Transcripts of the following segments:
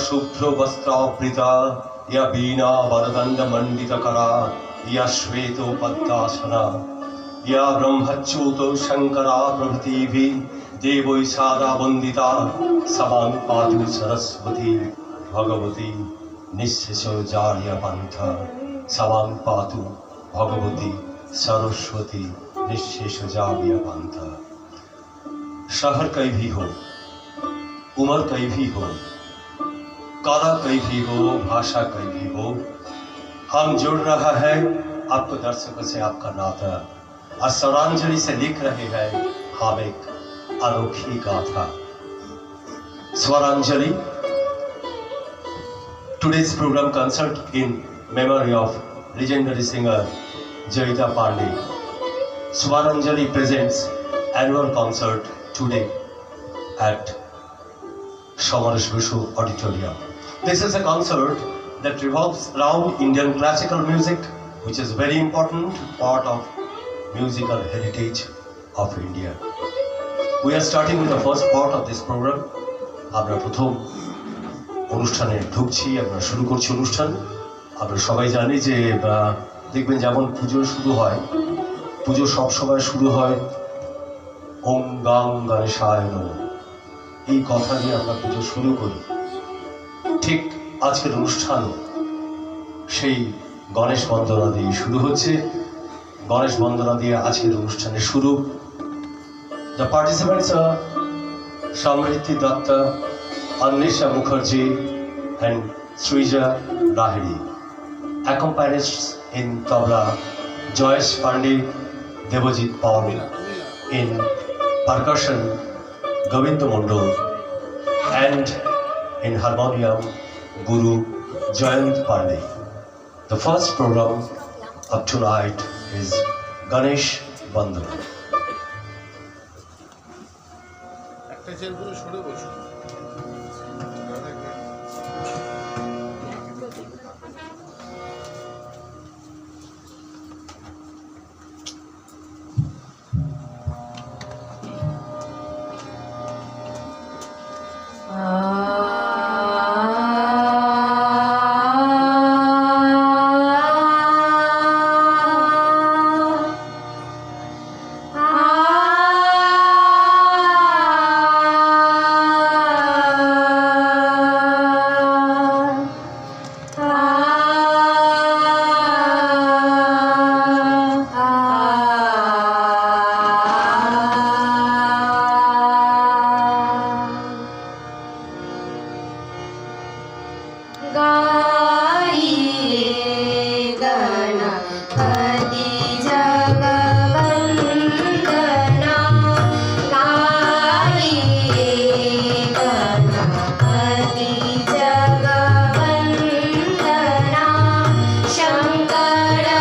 शुभ्र वस्त्रावृता या वीणा वरदंड मंडित करा या श्वेतो पद्मासना या ब्रह्मच्युत शंकरा प्रभृति देवै सारा वंदिता समां पातु सरस्वती भगवती निःशेषजार्य पंथ समां पातु भगवती सरस्वती निःशेषजार्य पंथ। शहर कहीं भी हो, उम्र कहीं भी हो, कला कहीं भी हो, भाषा कहीं भी हो, हम जुड़ रहा है आपको दर्शकों से आपका नाता और स्वरांजलि से लिख रहे हैं हम एक अनोखी गाथा। Swaranjali, today's program concert in memory of legendary singer Jayita Pandey. Swaranjali presents annual concert today at Shamaresh Vishu Auditorium. This is a concert that revolves around Indian classical music, which is very important part of musical heritage of India. We are starting with the first part of this program. আমরা প্রথম অনুষ্ঠানে ঢুকছি, আমরা শুরু করছি অনুষ্ঠান। আমরা সবাই জানি যে দেখবেন যেমন পুজো শুরু হয়, পুজো সব সময় শুরু হয় ওম গাং গণেশায় নমঃ, এই কথা দিয়ে আমরা পুজো শুরু করি। ঠিক আজকের অনুষ্ঠানও সেই গণেশ বন্দনা দিয়ে শুরু হচ্ছে। গণেশ বন্দনা দিয়ে আজকের অনুষ্ঠানের শুরু। The participants are Samriti Datta, Anisha Mukherjee and Srija Lahiri. Accompanists in tabla Joyesh Pandey, Devojit Paul. In percussion Govind Mondol, and in harmonium Guru Jayant Pandey. The first program of tonight is Ganesh Bandhana. Shambhala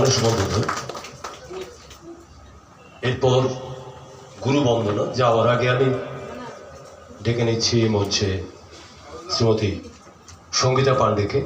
মানসবন্ধনা, এরপর গুরু বন্দনা। যাওয়ার আগে আমি ডেকে নিচ্ছি মঞ্চে শ্রীমতী সঙ্গীতা পাণ্ডেকে।